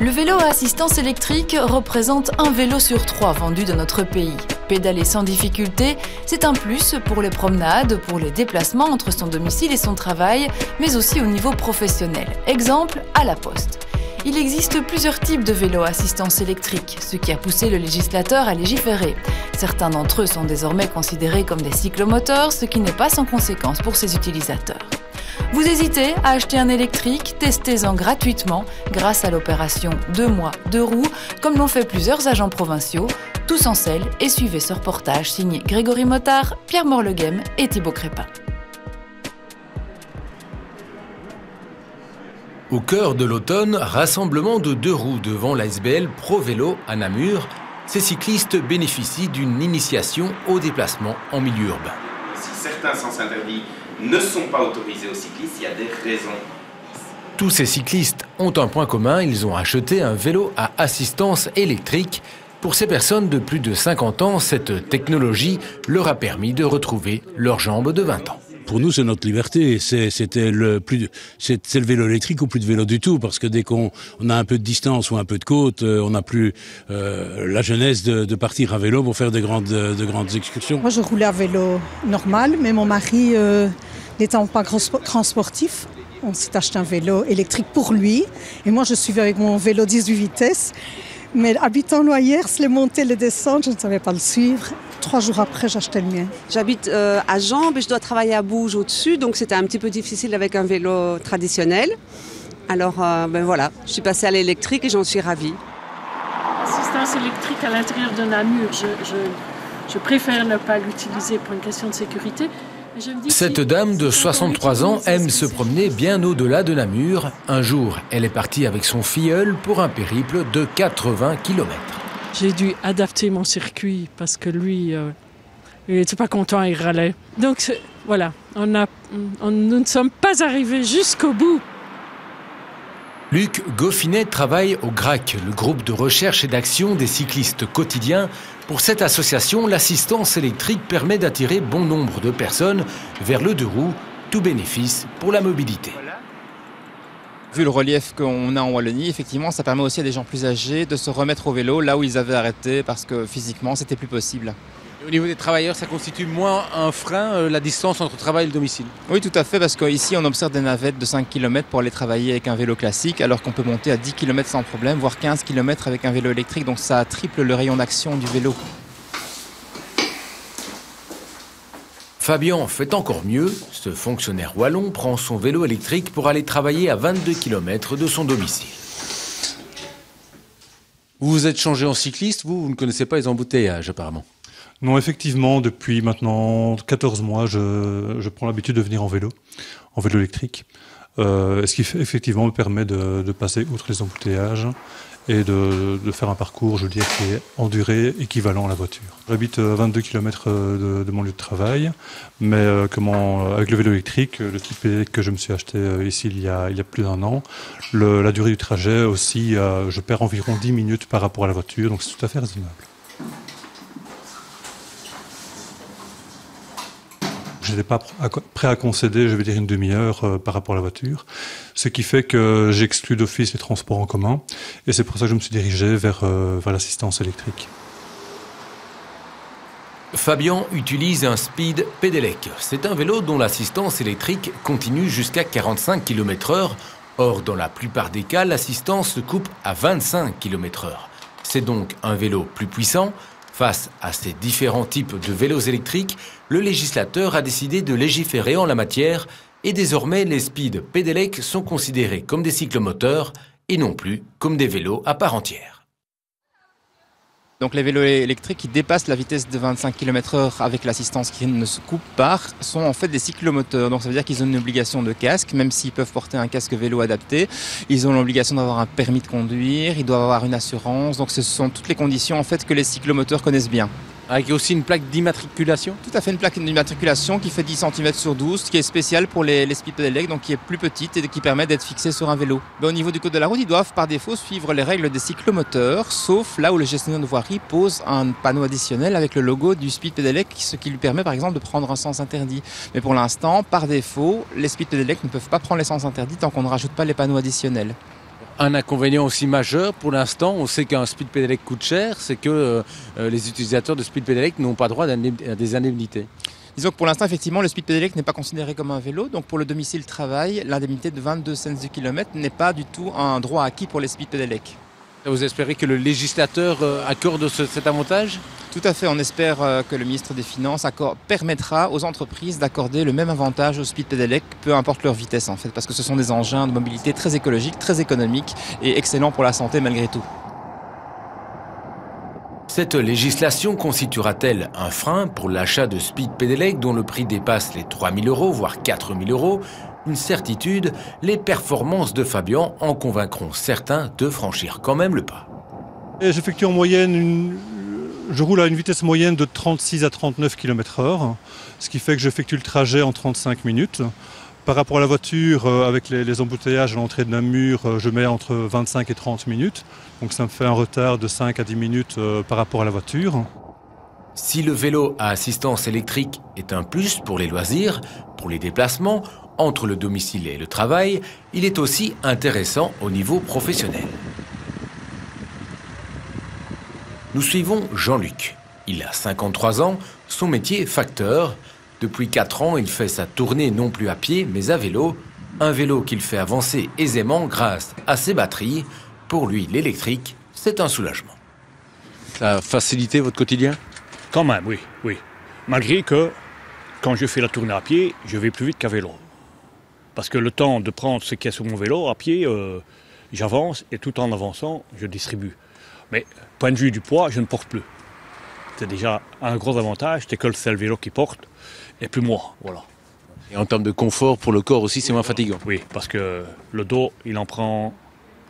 Le vélo à assistance électrique représente 1 vélo sur 3 vendu dans notre pays. Pédaler sans difficulté, c'est un plus pour les promenades, pour les déplacements entre son domicile et son travail, mais aussi au niveau professionnel. Exemple, à la poste. Il existe plusieurs types de vélos à assistance électrique, ce qui a poussé le législateur à légiférer. Certains d'entre eux sont désormais considérés comme des cyclomoteurs, ce qui n'est pas sans conséquence pour ses utilisateurs. Vous hésitez à acheter un électrique? Testez-en gratuitement grâce à l'opération 2 mois, 2 roues, comme l'ont fait plusieurs agents provinciaux. Tous en selle et suivez ce reportage signé Grégory Motard, Pierre Morleguem et Thibaut Crépin. Au cœur de l'automne, rassemblement de 2 roues devant l'ASBL Pro Vélo à Namur. Ces cyclistes bénéficient d'une initiation au déplacement en milieu urbain. Si certains sens interdits ne sont pas autorisés aux cyclistes, il y a des raisons. Tous ces cyclistes ont un point commun, ils ont acheté un vélo à assistance électrique. Pour ces personnes de plus de 50 ans, cette technologie leur a permis de retrouver leurs jambes de 20 ans. Pour nous, c'est notre liberté. C'est le vélo électrique ou plus de vélo du tout, parce que dès qu'on a un peu de distance ou un peu de côte, on n'a plus la jeunesse de partir à vélo pour faire de grandes excursions. Moi, je roulais à vélo normal, mais mon mari n'étant pas grand sportif, on s'est acheté un vélo électrique pour lui. Et moi, je suivais avec mon vélo 18 vitesses. Mais habitant Loyers, les montées, les descentes, je ne savais pas le suivre. 3 jours après, j'achetais le mien. J'habite à Jambes et je dois travailler à Bouge au-dessus, donc c'était un petit peu difficile avec un vélo traditionnel. Alors voilà, je suis passée à l'électrique et j'en suis ravie. Assistance électrique à l'intérieur de Namur, je préfère ne pas l'utiliser pour une question de sécurité. Cette dame de 63 ans aime se promener bien au-delà de Namur. Un jour, elle est partie avec son filleul pour un périple de 80 km. J'ai dû adapter mon circuit parce que lui, il n'était pas content, il râlait. Donc voilà, nous ne sommes pas arrivés jusqu'au bout. Luc Goffinet travaille au GRAC, le groupe de recherche et d'action des cyclistes quotidiens. Pour cette association, l'assistance électrique permet d'attirer bon nombre de personnes vers le 2 roues, tout bénéfice pour la mobilité. Vu le relief qu'on a en Wallonie, effectivement, ça permet aussi à des gens plus âgés de se remettre au vélo là où ils avaient arrêté parce que physiquement, c'était plus possible. Et au niveau des travailleurs, ça constitue moins un frein, la distance entre travail et le domicile? Oui, tout à fait, parce qu'ici, on observe des navettes de 5 km pour aller travailler avec un vélo classique, alors qu'on peut monter à 10 km sans problème, voire 15 km avec un vélo électrique, donc ça triple le rayon d'action du vélo. Fabien fait encore mieux. Ce fonctionnaire wallon prend son vélo électrique pour aller travailler à 22 km de son domicile. Vous vous êtes changé en cycliste, vous ne connaissez pas les embouteillages apparemment? Non, effectivement, depuis maintenant 14 mois, je prends l'habitude de venir en vélo électrique. Ce qui effectivement me permet de passer outre les embouteillages et de faire un parcours, je veux dire, qui est en durée équivalent à la voiture. J'habite à 22 km de mon lieu de travail, mais avec le vélo électrique, le type que je me suis acheté ici il y a plus d'1 an, la durée du trajet aussi, je perds environ 10 minutes par rapport à la voiture, donc c'est tout à fait raisonnable. Je n'étais pas prêt à concéder, je vais dire, une demi-heure par rapport à la voiture. Ce qui fait que j'exclus d'office les transports en commun. Et c'est pour ça que je me suis dirigé vers l'assistance électrique. Fabien utilise un Speed Pedelec. C'est un vélo dont l'assistance électrique continue jusqu'à 45 km/h. Or, dans la plupart des cas, l'assistance se coupe à 25 km/h. C'est donc un vélo plus puissant. Face à ces différents types de vélos électriques, le législateur a décidé de légiférer en la matière et désormais les Speed Pedelec sont considérés comme des cyclomoteurs et non plus comme des vélos à part entière. Donc les vélos électriques qui dépassent la vitesse de 25 km/h avec l'assistance qui ne se coupe pas sont en fait des cyclomoteurs. Donc ça veut dire qu'ils ont une obligation de casque, même s'ils peuvent porter un casque vélo adapté. Ils ont l'obligation d'avoir un permis de conduire, ils doivent avoir une assurance. Donc ce sont toutes les conditions en fait que les cyclomoteurs connaissent bien. Avec aussi une plaque d'immatriculation? Tout à fait, une plaque d'immatriculation qui fait 10 cm sur 12, qui est spéciale pour les Speed Pedelec, donc qui est plus petite et qui permet d'être fixée sur un vélo. Mais au niveau du code de la route, ils doivent par défaut suivre les règles des cyclomoteurs, sauf là où le gestionnaire de voirie pose un panneau additionnel avec le logo du Speed Pedelec, ce qui lui permet par exemple de prendre un sens interdit. Mais pour l'instant, par défaut, les Speed Pedelec ne peuvent pas prendre les sens interdits tant qu'on ne rajoute pas les panneaux additionnels. Un inconvénient aussi majeur pour l'instant, on sait qu'un speed pedelec coûte cher, c'est que les utilisateurs de speed pedelec n'ont pas droit à des indemnités. Disons que pour l'instant, effectivement, le speed pedelec n'est pas considéré comme un vélo. Donc pour le domicile-travail, l'indemnité de 22 cents du kilomètre n'est pas du tout un droit acquis pour les speed pedelec. Vous espérez que le législateur accorde cet avantage ? Tout à fait, on espère que le ministre des Finances permettra aux entreprises d'accorder le même avantage aux speed pedelec, peu importe leur vitesse en fait, parce que ce sont des engins de mobilité très écologiques, très économiques et excellents pour la santé malgré tout. Cette législation constituera-t-elle un frein pour l'achat de speed pedelec dont le prix dépasse les 3 000 €, voire 4 000 €? Une certitude, les performances de Fabian en convaincront certains de franchir quand même le pas. J'effectue en moyenne, je roule à une vitesse moyenne de 36 à 39 km/h, ce qui fait que j'effectue le trajet en 35 minutes. Par rapport à la voiture, avec les embouteillages à l'entrée de Namur, je mets entre 25 et 30 minutes. Donc ça me fait un retard de 5 à 10 minutes par rapport à la voiture. Si le vélo à assistance électrique est un plus pour les loisirs, pour les déplacements, entre le domicile et le travail, il est aussi intéressant au niveau professionnel. Nous suivons Jean-Luc. Il a 53 ans, son métier est facteur. Depuis 4 ans, il fait sa tournée non plus à pied, mais à vélo. Un vélo qu'il fait avancer aisément grâce à ses batteries. Pour lui, l'électrique, c'est un soulagement. Ça a facilité votre quotidien ? Quand même, oui. Malgré que, quand je fais la tournée à pied, je vais plus vite qu'à vélo. Parce que le temps de prendre ce qu'il y a sur mon vélo, à pied, j'avance et tout en avançant, je distribue. Mais, point de vue du poids, je ne porte plus. C'est déjà un gros avantage, c'est que c'est le vélo qui porte et plus moi, voilà. Et en termes de confort pour le corps aussi, c'est moins fatigant. Oui, parce que le dos, il en prend...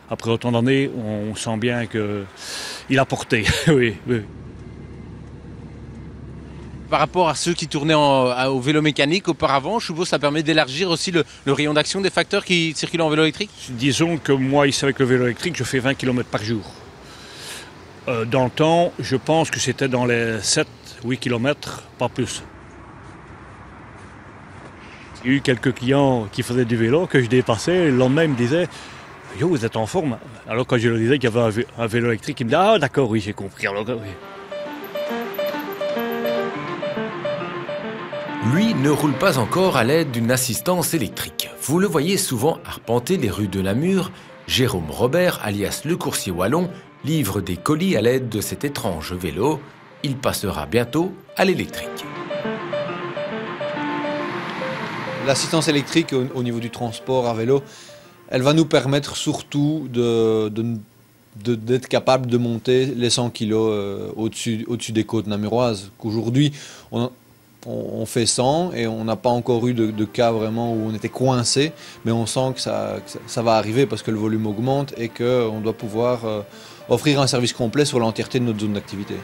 Après autant d'années, on sent bien qu'il a porté, oui. Par rapport à ceux qui tournaient au vélo mécanique auparavant, je suppose que ça permet d'élargir aussi le rayon d'action des facteurs qui circulent en vélo électrique ? Disons que moi, ici avec le vélo électrique, je fais 20 km par jour. Dans le temps, je pense que c'était dans les 7-8 km, pas plus. Il y a eu quelques clients qui faisaient du vélo que je dépassais, le lendemain ils me disaient « Yo, vous êtes en forme ?» Alors quand je leur disais qu'il y avait un vélo électrique, ils me disaient « Ah d'accord, oui, j'ai compris. » Alors, oui. Lui ne roule pas encore à l'aide d'une assistance électrique. Vous le voyez souvent arpenter les rues de Namur. Jérôme Robert, alias le coursier wallon, livre des colis à l'aide de cet étrange vélo. Il passera bientôt à l'électrique. L'assistance électrique au niveau du transport à vélo, elle va nous permettre surtout d'être capable de monter les 100 kg au-dessus des côtes namuroises. Qu'aujourd'hui, on fait 100 et on n'a pas encore eu de cas vraiment où on était coincé, mais on sent que ça va arriver parce que le volume augmente et qu'on doit pouvoir offrir un service complet sur l'entièreté de notre zone d'activité.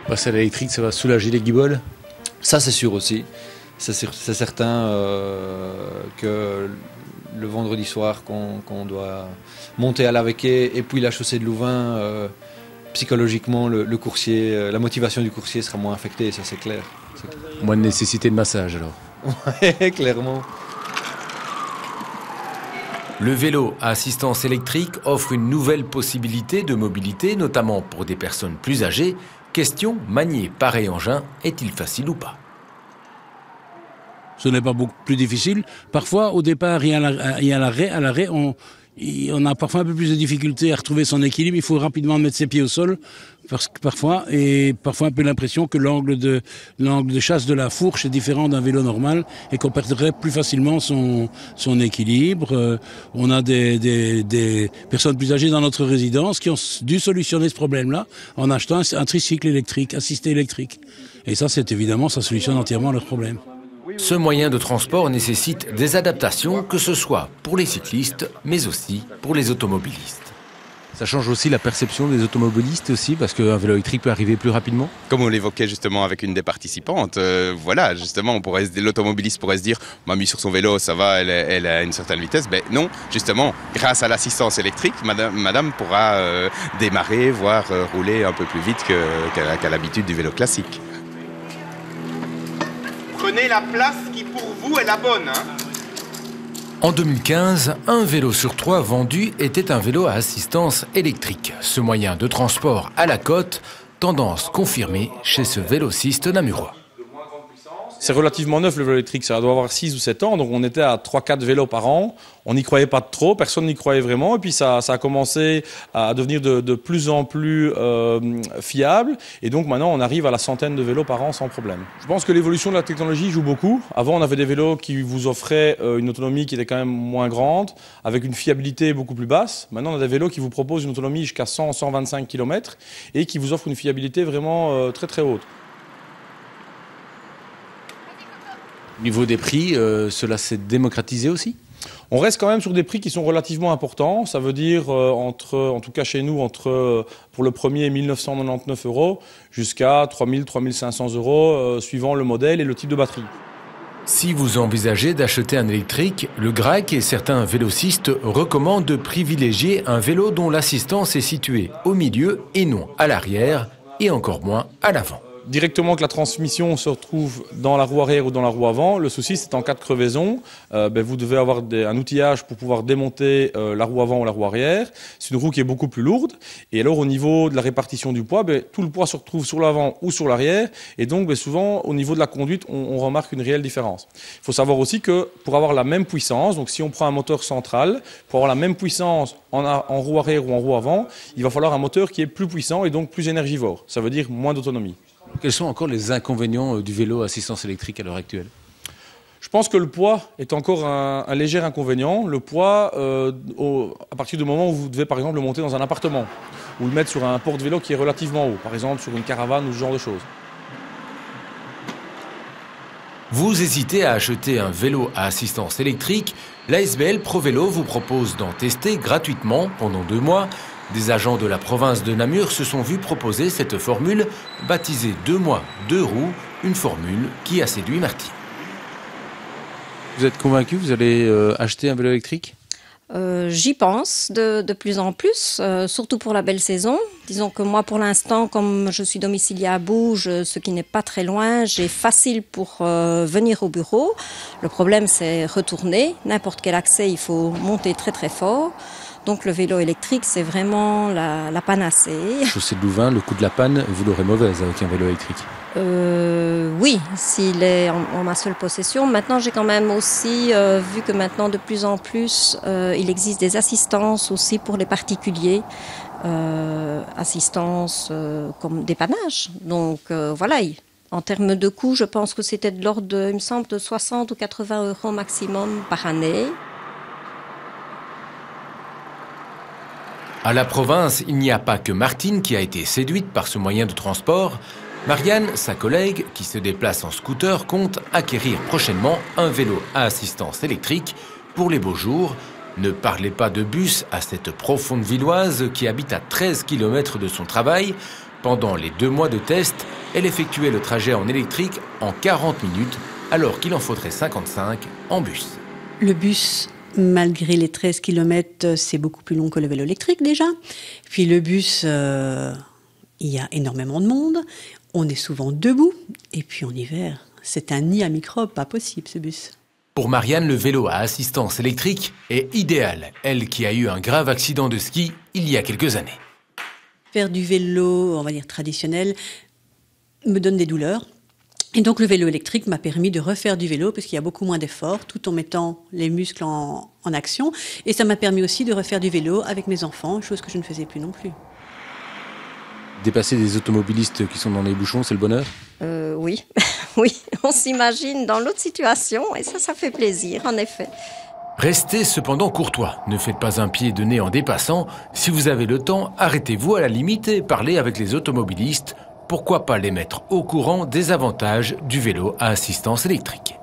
Passer à l'électrique, ça va soulager les guiboles ? Ça, c'est sûr aussi. C'est certain que le vendredi soir, qu'on doit monter à Lavecquet et puis la chaussée de Louvain, psychologiquement, le coursier, la motivation du coursier sera moins affectée, ça c'est clair. Moins de nécessité de massage alors. Ouais, clairement. Le vélo à assistance électrique offre une nouvelle possibilité de mobilité, notamment pour des personnes plus âgées. Question, manier pareil engin, est-il facile ou pas ? Ce n'est pas beaucoup plus difficile. Parfois, au départ et à l'arrêt, on a parfois un peu plus de difficultés à retrouver son équilibre. Il faut rapidement mettre ses pieds au sol, parce que parfois un peu l'impression que l'angle de chasse de la fourche est différent d'un vélo normal et qu'on perdrait plus facilement son équilibre. On a des personnes plus âgées dans notre résidence qui ont dû solutionner ce problème-là en achetant un tricycle électrique, assisté électrique. Et ça, c'est évidemment, ça solutionne entièrement leur problème. Ce moyen de transport nécessite des adaptations, que ce soit pour les cyclistes, mais aussi pour les automobilistes. Ça change aussi la perception des automobilistes aussi, parce qu'un vélo électrique peut arriver plus rapidement. Comme on l'évoquait justement avec une des participantes, voilà, justement, l'automobiliste pourrait se dire « Mamie sur son vélo, ça va, elle a une certaine vitesse ». Ben non, justement, grâce à l'assistance électrique, madame pourra démarrer, voire rouler un peu plus vite qu'à l'habitude du vélo classique. Prenez la place qui pour vous est la bonne. Hein. En 2015, un vélo sur 3 vendu était un vélo à assistance électrique. Ce moyen de transport à la côte, tendance confirmée chez ce vélociste namurois. C'est relativement neuf le vélo électrique, ça doit avoir 6 ou 7 ans, donc on était à 3-4 vélos par an. On n'y croyait pas trop, personne n'y croyait vraiment, et puis ça a commencé à devenir de plus en plus fiable, et donc maintenant on arrive à la centaine de vélos par an sans problème. Je pense que l'évolution de la technologie joue beaucoup. Avant on avait des vélos qui vous offraient une autonomie qui était quand même moins grande, avec une fiabilité beaucoup plus basse. Maintenant on a des vélos qui vous proposent une autonomie jusqu'à 100-125 km, et qui vous offrent une fiabilité vraiment très très haute. Au niveau des prix, cela s'est démocratisé aussi ? On reste quand même sur des prix qui sont relativement importants. Ça veut dire, en tout cas chez nous, pour le premier 1 999 € jusqu'à 3 000, 3 500 € suivant le modèle et le type de batterie. Si vous envisagez d'acheter un électrique, le GRAC et certains vélocistes recommandent de privilégier un vélo dont l'assistance est située au milieu et non à l'arrière, et encore moins à l'avant. Directement que la transmission se retrouve dans la roue arrière ou dans la roue avant, le souci c'est en cas de crevaison, vous devez avoir un outillage pour pouvoir démonter la roue avant ou la roue arrière. C'est une roue qui est beaucoup plus lourde, et alors au niveau de la répartition du poids, tout le poids se retrouve sur l'avant ou sur l'arrière, et donc souvent au niveau de la conduite on remarque une réelle différence. Il faut savoir aussi que pour avoir la même puissance, donc si on prend un moteur central, pour avoir la même puissance en roue arrière ou en roue avant, il va falloir un moteur qui est plus puissant et donc plus énergivore, ça veut dire moins d'autonomie. Quels sont encore les inconvénients du vélo à assistance électrique à l'heure actuelle ? Je pense que le poids est encore un léger inconvénient. Le poids, à partir du moment où vous devez par exemple le monter dans un appartement ou le mettre sur un porte-vélo qui est relativement haut, par exemple sur une caravane ou ce genre de choses. Vous hésitez à acheter un vélo à assistance électrique, l'ASBL ProVélo vous propose d'en tester gratuitement pendant 2 mois. Des agents de la province de Namur se sont vus proposer cette formule baptisée 2 mois, 2 roues, une formule qui a séduit Martine. Vous êtes convaincu, vous allez acheter un vélo électrique ? J'y pense de plus en plus, surtout pour la belle saison. Disons que moi, pour l'instant, comme je suis domiciliée à Bouges, ce qui n'est pas très loin, j'ai facile pour venir au bureau. Le problème, c'est retourner. N'importe quel accès, il faut monter très très fort. Donc le vélo électrique, c'est vraiment la panacée. Chaussée de Louvain, le coup de la panne, vous l'aurez mauvaise avec un vélo électrique. Oui, s'il est en ma seule possession. Maintenant, j'ai quand même aussi vu que maintenant, de plus en plus, il existe des assistances aussi pour les particuliers. Assistance comme dépannage. Donc voilà, en termes de coût, je pense que c'était de l'ordre de, il me semble, de 60 ou 80 € maximum par année. À la province, il n'y a pas que Martine qui a été séduite par ce moyen de transport. Marianne, sa collègue, qui se déplace en scooter, compte acquérir prochainement un vélo à assistance électrique pour les beaux jours. Ne parlez pas de bus à cette profonde villoise qui habite à 13 km de son travail. Pendant les 2 mois de test, elle effectuait le trajet en électrique en 40 minutes, alors qu'il en faudrait 55 en bus. Le bus, malgré les 13 km, c'est beaucoup plus long que le vélo électrique déjà. Puis le bus, il y a énormément de monde. On est souvent debout. Et puis en hiver, c'est un nid à microbes, pas possible ce bus. Pour Marianne, le vélo à assistance électrique est idéal. Elle qui a eu un grave accident de ski il y a quelques années. Faire du vélo, on va dire traditionnel, me donne des douleurs. Et donc le vélo électrique m'a permis de refaire du vélo parce qu'il y a beaucoup moins d'efforts, tout en mettant les muscles en action. Et ça m'a permis aussi de refaire du vélo avec mes enfants, chose que je ne faisais plus non plus. Dépasser des automobilistes qui sont dans les bouchons, c'est le bonheur ? Oui, oui, on s'imagine dans l'autre situation et ça fait plaisir, en effet. Restez cependant courtois. Ne faites pas un pied de nez en dépassant. Si vous avez le temps, arrêtez-vous à la limite et parlez avec les automobilistes. Pourquoi pas les mettre au courant des avantages du vélo à assistance électrique ?